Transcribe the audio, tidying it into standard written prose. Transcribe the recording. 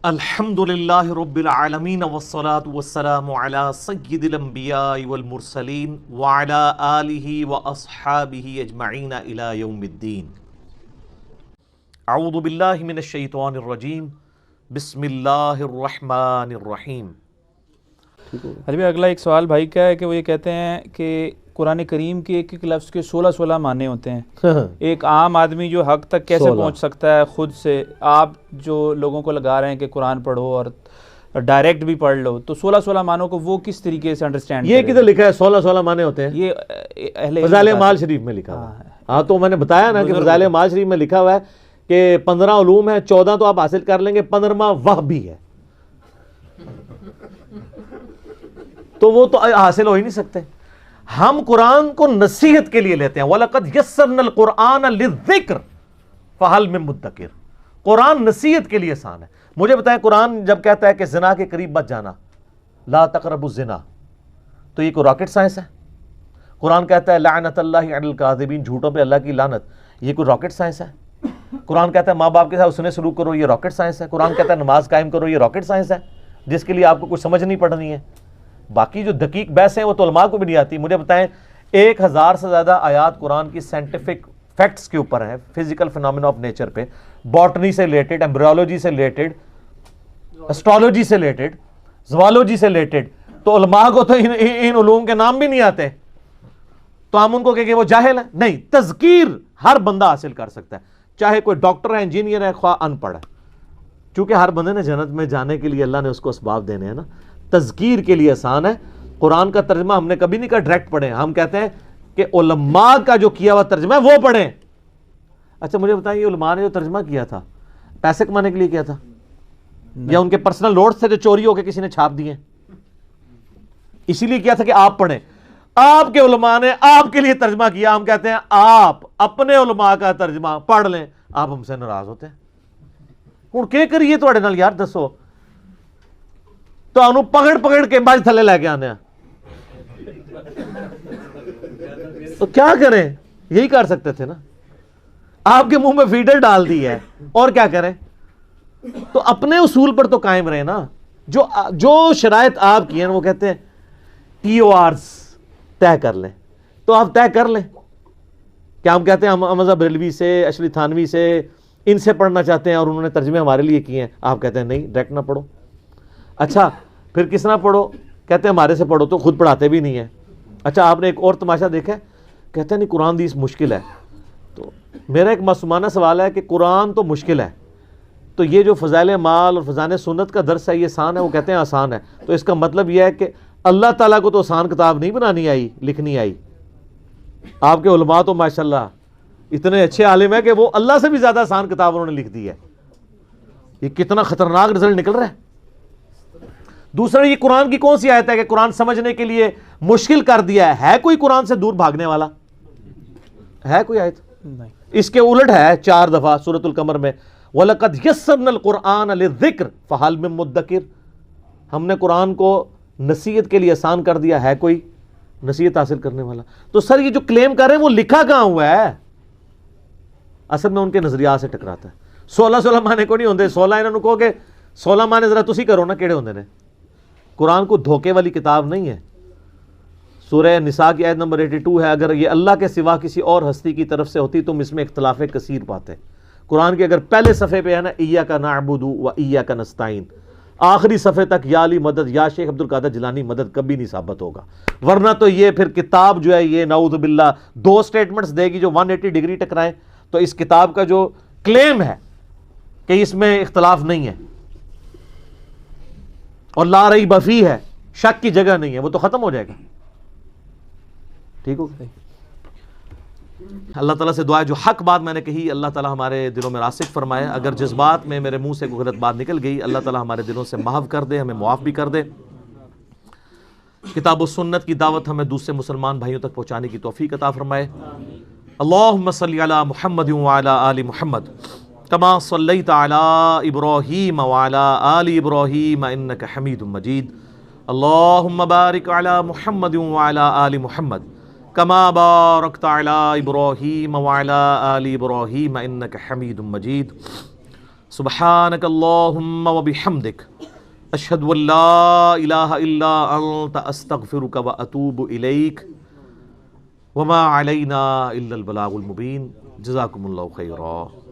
الحمدللہ رب العالمین والصلاة والسلام علی سید الانبیاء والمرسلین وعلی آلہ واصحابہ اجمعین الی یوم الدین۔ اعوذ باللہ من الشیطان الرجیم، بسم اللہ الرحمن الرحیم۔ حجی بھائی اگلا ایک سوال بھائی کا ہے کہ وہ یہ کہتے ہیں کہ قرآن کریم کے ایک ایک لفظ کے 16 معنی ہوتے ہیں۔ ایک عام آدمی جو حق تک کیسے پہنچ سکتا ہے خود سے؟ آپ جو لوگوں کو لگا رہے ہیں کہ قرآن پڑھو اور ڈائریکٹ بھی پڑھ لو، تو 16 معنوں کو وہ کس طریقے سے انڈرسٹینڈ یہ کدھر لکھا ہے 16 معنی ہوتے ہیں؟ یہ فضائل اعمال شریف میں لکھا ہوا ہے۔ ہاں تو میں نے بتایا نا کہ فضائل اعمال شریف میں لکھا ہوا ہے کہ 15 علوم ہیں، 14 تو آپ حاصل کر لیں گے، 15واں وہ بھی ہے، تو وہ تو حاصل ہو ہی نہیں سکتے۔ ہم قرآن کو نصیحت کے لیے لیتے ہیں، وَلَقَدْ يَسَّرْنَا الْقُرْآنَ لِلذِّكْرِ فَهَلْ مِن مُدَّكِرٍ۔ قرآن نصیحت کے لیے آسان ہے۔ مجھے بتائیں، قرآن جب کہتا ہے کہ زنا کے قریب مت جانا، لا تقربوا الزنا، تو یہ کوئی راکٹ سائنس ہے؟ قرآن کہتا ہے لعنت اللہ علی الکاذبین، جھوٹوں پہ اللہ کی لعنت، یہ کوئی راکٹ سائنس ہے؟ قرآن کہتا ہے ماں باپ کے ساتھ حسن سلوک کرو، یہ راکٹ سائنس ہے؟ قرآن کہتا ہے نماز قائم کرو، یہ راکٹ سائنس ہے جس کے لیے آپ کو کچھ سمجھ نہیں پڑنی ہے؟ باقی جو دقیق بحث ہیں وہ تو علماء کو بھی نہیں آتی۔ مجھے بتائیں 1000 سے زیادہ آیات قرآن کی سائنٹیفک فیکٹس کے اوپر ہیں، فزیکل فینومینا آف نیچر پہ، باٹنی سے ریلیٹڈ، ایمبریولوجی سے ریلیٹڈ، اسٹرالوجی سے ریلیٹڈ، زوالوجی سے ریلیٹڈ، تو علماء کو تو ان علوم کے نام بھی نہیں آتے، تو ہم ان کو کہ وہ جاہل ہیں؟ نہیں، تذکیر ہر بندہ حاصل کر سکتا ہے، چاہے کوئی ڈاکٹر ہے، انجینئر ہے، خواہ ان پڑھ ہے، چونکہ ہر بندے نے جنت میں جانے کے لیے اللہ نے اس کو اسباب دینے ہیں نا۔ تذکیر کے لیے آسان ہے۔ قرآن کا ترجمہ ہم نے کبھی نہیں کہا ڈائریکٹ پڑھیں، ہم کہتے ہیں کہ علماء کا جو کیا ہوا ترجمہ ہے وہ پڑھیں۔ اچھا مجھے بتائیں، یہ علماء نے جو ترجمہ کیا تھا پیسے کمانے کے لیے کیا تھا، یا ان کے پرسنل نوٹس تھے جو چوری ہو کے کسی نے چھاپ دیے؟ اسی لیے کیا تھا کہ آپ پڑھیں۔ آپ کے علماء نے آپ کے لیے ترجمہ کیا، ہم کہتے ہیں آپ اپنے علماء کا ترجمہ پڑھ لیں۔ آپ ہم سے ناراض ہوتے ہیں، ہوں کیا کریے تھوڑے نال یار، دسو تو انہوں پکڑ کے بج تھلے لے کے آنے ہیں، تو کیا کریں؟ یہی کر سکتے تھے نا، آپ کے منہ میں فیڈر ڈال دی ہے، اور کیا کریں؟ تو اپنے اصول پر تو قائم رہے نا۔ جو شرائط آپ کی ہیں وہ کہتے ہیں TORs طے کر لیں، تو آپ طے کر لیں۔ کیا ہم کہتے ہیں ہم مذہب بریلوی سے، اشری تھانوی سے، ان سے پڑھنا چاہتے ہیں اور انہوں نے ترجمے ہمارے لیے کیے ہیں؟ آپ کہتے ہیں نہیں، ڈائریکٹ نہ پڑھو۔ اچھا پھر کس طرح پڑھو؟ کہتے ہیں ہمارے سے پڑھو، تو خود پڑھاتے بھی نہیں ہیں۔ اچھا آپ نے ایک اور تماشا دیکھا ہے، کہتے ہیں نہیں قرآن حدیث مشکل ہے۔ تو میرا ایک معصومانہ سوال ہے کہ قرآن تو مشکل ہے، تو یہ جو فضائل اعمال اور فضائل سنت کا درس ہے یہ آسان ہے؟ وہ کہتے ہیں آسان ہے، تو اس کا مطلب یہ ہے کہ اللہ تعالیٰ کو تو آسان کتاب نہیں بنانی آئی، لکھنی آئی۔ آپ کے علماء تو ماشاءاللہ اتنے اچھے عالم ہیں کہ وہ اللہ سے بھی زیادہ آسان کتاب انہوں نے لکھ دی ہے۔ یہ کتنا خطرناک رزلٹ نکل رہا ہے۔ دوسرا، یہ قرآن کی کون سی آیت ہے کہ قرآن سمجھنے کے لیے مشکل کر دیا ہے کوئی قرآن سے دور بھاگنے والا؟ ہے کوئی آیت؟ اس کے الٹ ہے 4 دفعہ سورۃ القمر میں، وَلَقَدْ يَسَّرْنَا الْقُرْآنَ لِلذِّكْرِ فَهَلْ مِن مُدَّكِرٍ۔ ہم نے قرآن کو نصیحت کے لیے آسان کر دیا، ہے کوئی نصیحت حاصل کرنے والا؟ تو سر یہ جو کلیم کر رہے ہیں وہ لکھا کہاں ہوا ہے؟ اصل میں ان کے نظریات سے ٹکراتا ہے۔ 16 معنی کو نہیں ہوندے، 16 انہوں نے کہو کہ 16 معنی ذرا تسی کرو نا، کیڑے ہوندے نے؟ قرآن کو دھوکے والی کتاب نہیں ہے۔ سورہ نساء کی آیت نمبر 82 ہے، اگر یہ اللہ کے سوا کسی اور ہستی کی طرف سے ہوتی تم اس میں اختلاف کثیر پاتے۔ قرآن کے اگر پہلے صفحے پہ ہے نا ایاک نعبد و ایاک نستعین، آخری صفحے تک یا علی مدد، یا شیخ عبد القادر جیلانی مدد کبھی نہیں ثابت ہوگا، ورنہ تو یہ پھر کتاب جو ہے یہ نعوذ باللہ 2 سٹیٹمنٹس دے گی جو 180 ڈگری ٹکرائیں۔ تو اس کتاب کا جو کلیم ہے کہ اس میں اختلاف نہیں ہے اور لا ریب فیہ ہے، شک کی جگہ نہیں ہے، وہ تو ختم ہو جائے گا۔ ٹھیک ہو گیا؟ اللہ تعالیٰ سے دعا ہے جو حق بات میں نے کہی اللہ تعالیٰ ہمارے دلوں میں راسخ فرمائے، اگر جس بات میں میرے منہ سے کوئی غلط بات نکل گئی اللہ تعالیٰ ہمارے دلوں سے محو کر دے، ہمیں معاف بھی کر دے۔ کتاب و سنت کی دعوت ہمیں دوسرے مسلمان بھائیوں تک پہنچانے کی توفیق عطا فرمائے۔ اللہم صلی علی محمد وعلی آل محمد کما صلیت علی ابراہیم وعلی آل ابراہیم انک حمید مجید۔ اللہم بارک علی محمد وعلی آل محمد کما بارکت علی ابراہیم وعلی آل ابراہیم انک حمید مجید۔ سبحانک اللہم و بحمدک اشہد ان لا الہ الا انت استغفرک و اتوب الیک وما علینا الا البلاغ المبین. جزاکم اللہ خیرا.